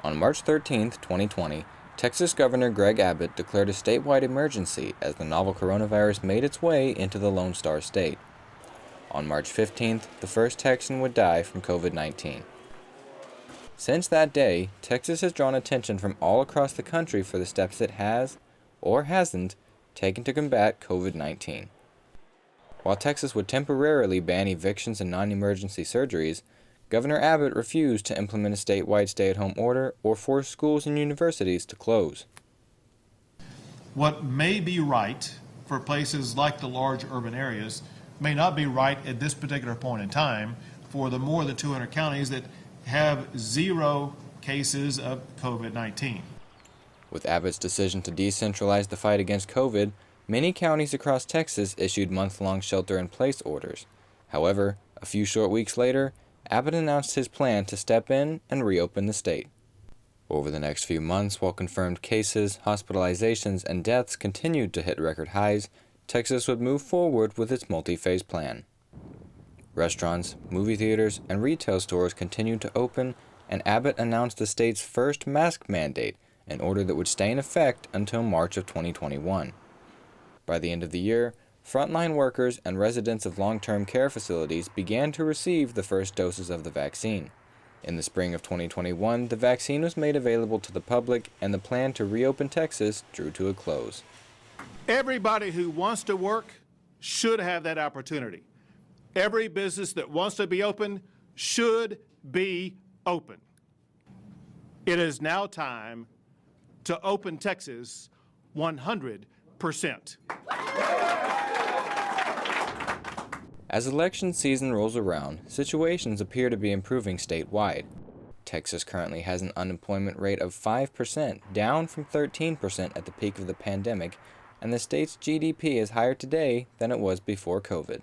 On March 13, 2020, Texas Governor Greg Abbott declared a statewide emergency as the novel coronavirus made its way into the Lone Star State. On March 15th, the first Texan would die from COVID-19. Since that day, Texas has drawn attention from all across the country for the steps it has, or hasn't, taken to combat COVID-19. While Texas would temporarily ban evictions and non-emergency surgeries, Governor Abbott refused to implement a statewide stay-at-home order or force schools and universities to close. What may be right for places like the large urban areas may not be right at this particular point in time for the more than 200 counties that have 0 cases of COVID-19. With Abbott's decision to decentralize the fight against COVID, many counties across Texas issued month-long shelter-in-place orders. However, a few short weeks later, Abbott announced his plan to step in and reopen the state. Over the next few months, while confirmed cases, hospitalizations, and deaths continued to hit record highs, Texas would move forward with its multi-phase plan. Restaurants, movie theaters, and retail stores continued to open, and Abbott announced the state's first mask mandate, an order that would stay in effect until March of 2021. By the end of the year, frontline workers and residents of long-term care facilities began to receive the first doses of the vaccine. In the spring of 2021, the vaccine was made available to the public, and the plan to reopen Texas drew to a close. Everybody who wants to work should have that opportunity. Every business that wants to be open should be open. It is now time to open Texas 100%. As election season rolls around, situations appear to be improving statewide. Texas currently has an unemployment rate of 5%, down from 13% at the peak of the pandemic, and the state's GDP is higher today than it was before COVID.